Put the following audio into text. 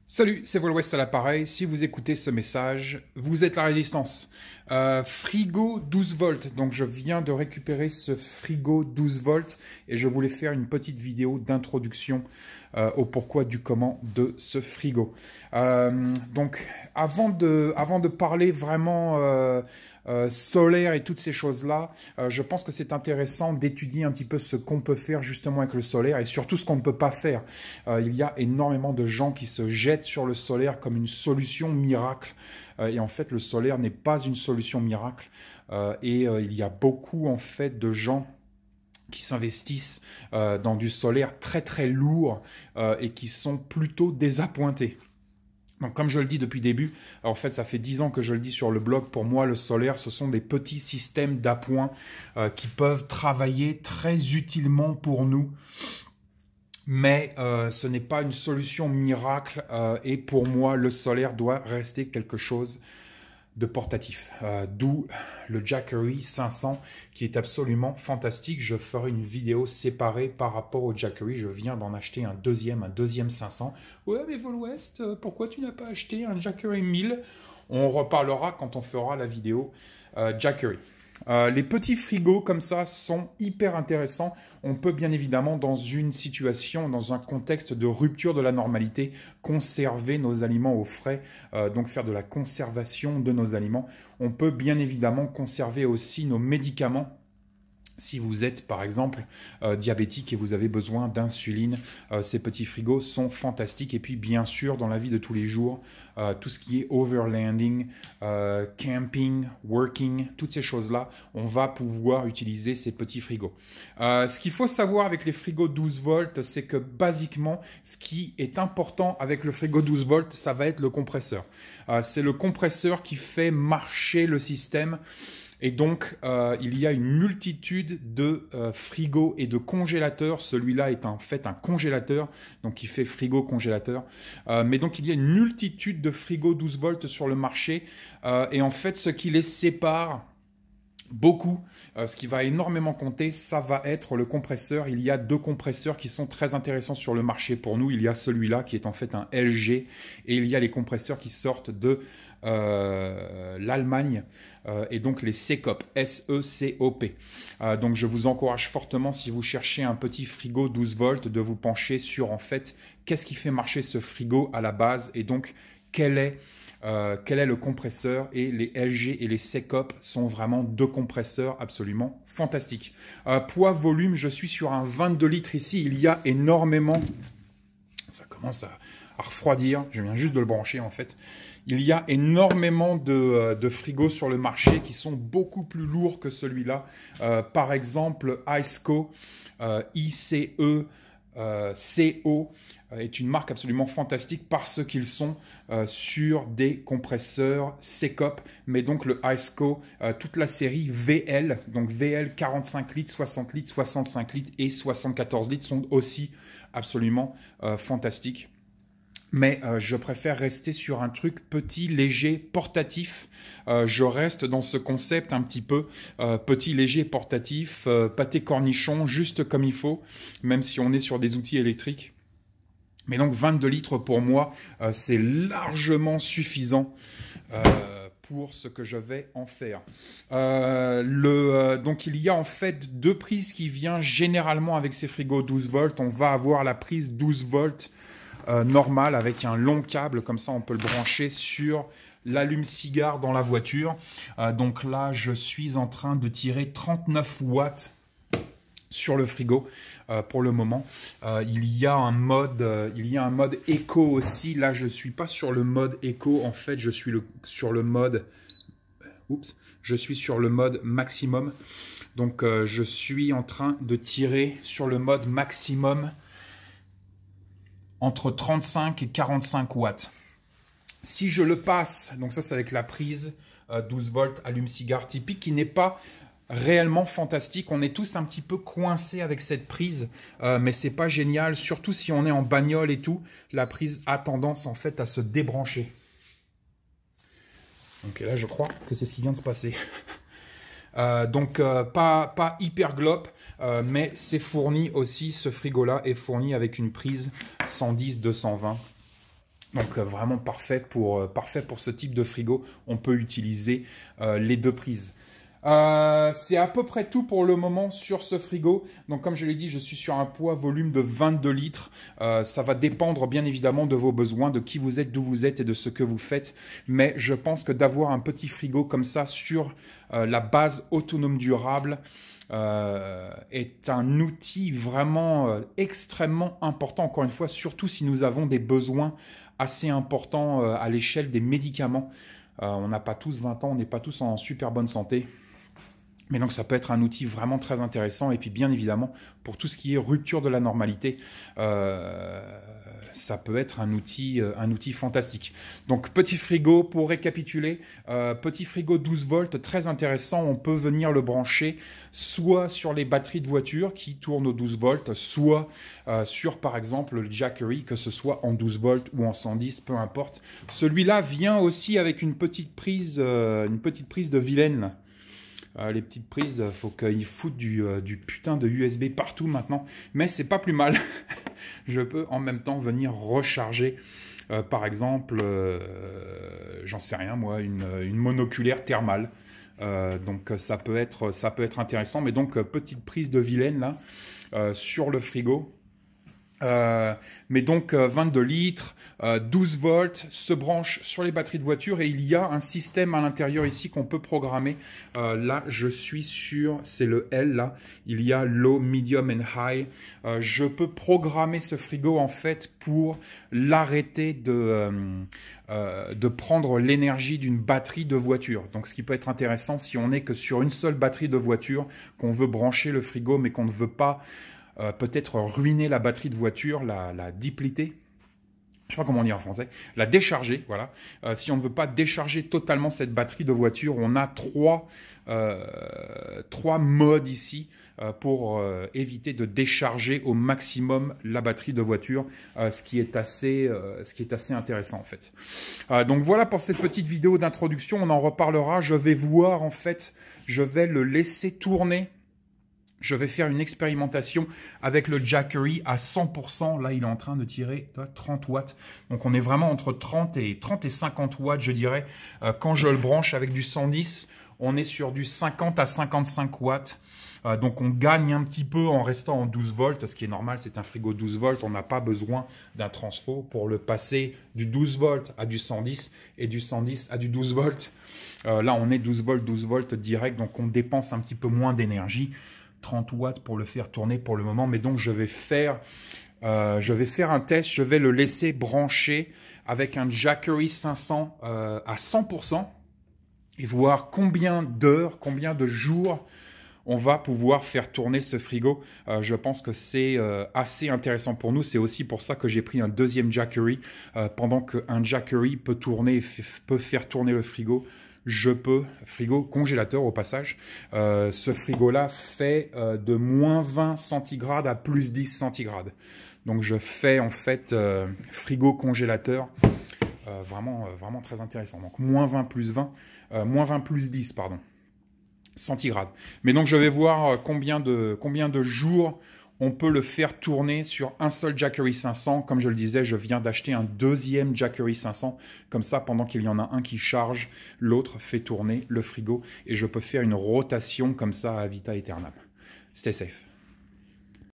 Salut, c'est Vol West à l'appareil. Si vous écoutez ce message, vous êtes la résistance. Frigo 12 volts. Donc je viens de récupérer ce frigo 12 volts et je voulais faire une petite vidéo d'introduction au pourquoi du comment de ce frigo. Donc avant de parler vraiment solaire et toutes ces choses-là, je pense que c'est intéressant d'étudier un petit peu ce qu'on peut faire justement avec le solaire et surtout ce qu'on ne peut pas faire. Il y a énormément de gens qui se jettent sur le solaire comme une solution miracle. Et en fait, le solaire n'est pas une solution miracle. Il y a beaucoup en fait de gens qui s'investissent dans du solaire très très lourd et qui sont plutôt désappointés. Donc, comme je le dis depuis le début, en fait, ça fait 10 ans que je le dis sur le blog, pour moi, le solaire, ce sont des petits systèmes d'appoint qui peuvent travailler très utilement pour nous. Mais ce n'est pas une solution miracle et pour moi, le solaire doit rester quelque chose de portatif. D'où le Jackery 500 qui est absolument fantastique. Je ferai une vidéo séparée par rapport au Jackery. Je viens d'en acheter un deuxième 500. Ouais, mais Vol West, pourquoi tu n'as pas acheté un Jackery 1000? On reparlera quand on fera la vidéo Jackery. Les petits frigos comme ça sont hyper intéressants. On peut bien évidemment dans une situation, dans un contexte de rupture de la normalité, conserver nos aliments au frais, donc faire de la conservation de nos aliments. On peut bien évidemment conserver aussi nos médicaments. Si vous êtes par exemple diabétique et vous avez besoin d'insuline, ces petits frigos sont fantastiques. Et puis bien sûr dans la vie de tous les jours, tout ce qui est overlanding, camping, working, toutes ces choses-là, on va pouvoir utiliser ces petits frigos. Ce qu'il faut savoir avec les frigos 12 volts, c'est que basiquement, ce qui est important avec le frigo 12 volts, ça va être le compresseur. C'est le compresseur qui fait marcher le système. Et donc, il y a une multitude de frigos et de congélateurs. Celui-là est en fait un congélateur, donc il fait frigo-congélateur. Mais donc, il y a une multitude de frigos 12 volts sur le marché. Et en fait, ce qui les sépare beaucoup, ce qui va énormément compter, ça va être le compresseur. Il y a deux compresseurs qui sont très intéressants sur le marché pour nous. Il y a celui-là qui est en fait un LG et il y a les compresseurs qui sortent de l'Allemagne et donc les SECOP, S-E-C-O-P. Donc je vous encourage fortement, si vous cherchez un petit frigo 12 volts, de vous pencher sur en fait qu'est-ce qui fait marcher ce frigo à la base et donc quel est le compresseur. Et les LG et les SECOP sont vraiment deux compresseurs absolument fantastiques. Poids, volume, je suis sur un 22 litres ici. Il y a énormément... Ça commence à refroidir. Je viens juste de le brancher en fait. Il y a énormément de frigos sur le marché qui sont beaucoup plus lourds que celui-là. Par exemple, ICECO, ICE, CO est une marque absolument fantastique parce qu'ils sont sur des compresseurs SECOP, mais donc le ICECO, toute la série VL, donc VL 45 litres, 60 litres, 65 litres et 74 litres sont aussi absolument fantastiques. Mais je préfère rester sur un truc petit, léger, portatif. Je reste dans ce concept un petit peu petit, léger, portatif, pâté cornichon, juste comme il faut, même si on est sur des outils électriques. Mais donc 22 litres pour moi, c'est largement suffisant pour ce que je vais en faire. Donc il y a en fait deux prises qui viennent généralement avec ces frigos 12 volts. On va avoir la prise 12 volts normal avec un long câble, comme ça on peut le brancher sur l'allume-cigare dans la voiture. Donc là je suis en train de tirer 39 watts sur le frigo pour le moment. Il y a un mode éco aussi. Là je suis pas sur le mode éco, en fait je suis sur le mode maximum. Donc je suis en train de tirer sur le mode maximum entre 35 et 45 watts. Si je le passe, donc ça c'est avec la prise 12 volts allume-cigare typique qui n'est pas réellement fantastique. On est tous un petit peu coincés avec cette prise, mais c'est pas génial, surtout si on est en bagnole et tout. La prise a tendance en fait à se débrancher. Donc là je crois que c'est ce qui vient de se passer. Pas hyper glop, mais c'est fourni aussi, ce frigo-là est fourni avec une prise 110-220. Donc vraiment parfait pour ce type de frigo. On peut utiliser les deux prises. C'est à peu près tout pour le moment sur ce frigo. Donc comme je l'ai dit, je suis sur un poids volume de 22 litres. Ça va dépendre bien évidemment de vos besoins, de qui vous êtes, d'où vous êtes et de ce que vous faites. Mais je pense que d'avoir un petit frigo comme ça sur la base autonome durable est un outil vraiment extrêmement important, encore une fois, surtout si nous avons des besoins assez importants à l'échelle des médicaments. On n'a pas tous 20 ans, on n'est pas tous en super bonne santé. Mais donc ça peut être un outil vraiment très intéressant. Et puis bien évidemment, pour tout ce qui est rupture de la normalité, ça peut être un outil fantastique. Donc petit frigo, pour récapituler, petit frigo 12 volts, très intéressant. On peut venir le brancher soit sur les batteries de voiture qui tournent aux 12 volts, soit sur par exemple le Jackery, que ce soit en 12 volts ou en 110, peu importe. Celui-là vient aussi avec une petite prise de vilaine. Les petites prises, il faut qu'ils foutent du putain de USB partout maintenant. Mais c'est pas plus mal. Je peux en même temps venir recharger, par exemple, j'en sais rien moi, une monoculaire thermale. Donc ça peut être intéressant. Mais donc petite prise de vilaine là sur le frigo. Mais donc 22 litres, 12 volts, se branche sur les batteries de voiture et il y a un système à l'intérieur ici qu'on peut programmer. Là, je suis sur, c'est le L là, il y a low, medium and high. Je peux programmer ce frigo en fait pour l'arrêter de prendre l'énergie d'une batterie de voiture. Donc ce qui peut être intéressant si on n'est que sur une seule batterie de voiture, qu'on veut brancher le frigo mais qu'on ne veut pas peut-être ruiner la batterie de voiture, la dépliter, je ne sais pas comment on dit en français, la décharger, voilà. Si on ne veut pas décharger totalement cette batterie de voiture, on a trois modes ici pour éviter de décharger au maximum la batterie de voiture, ce qui est assez intéressant en fait. Donc voilà pour cette petite vidéo d'introduction, on en reparlera, je vais voir en fait, je vais le laisser tourner. Je vais faire une expérimentation avec le Jackery à 100%. Là, il est en train de tirer 30 watts. Donc, on est vraiment entre 30 et 50 watts, je dirais. Quand je le branche avec du 110, on est sur du 50 à 55 watts. Donc, on gagne un petit peu en restant en 12 volts. Ce qui est normal, c'est un frigo 12 volts. On n'a pas besoin d'un transfo pour le passer du 12 volts à du 110 et du 110 à du 12 volts. Là, on est 12 volts direct. Donc, on dépense un petit peu moins d'énergie. 30 watts pour le faire tourner pour le moment, mais donc je vais faire un test, je vais le laisser brancher avec un Jackery 500 à 100% et voir combien d'heures, combien de jours on va pouvoir faire tourner ce frigo. Je pense que c'est assez intéressant pour nous. C'est aussi pour ça que j'ai pris un deuxième Jackery. Pendant qu'un Jackery peut faire tourner le frigo, je peux, frigo congélateur au passage, ce frigo-là fait de moins 20 centigrades à plus 10 centigrades. Donc je fais en fait frigo congélateur, vraiment très intéressant. Donc moins 20 plus 20, moins 20 plus 10, pardon, centigrades. Mais donc je vais voir combien de jours on peut le faire tourner sur un seul Jackery 500. Comme je le disais, je viens d'acheter un deuxième Jackery 500. Comme ça, pendant qu'il y en a un qui charge, l'autre fait tourner le frigo. Et je peux faire une rotation comme ça à vita aeternam. Stay safe.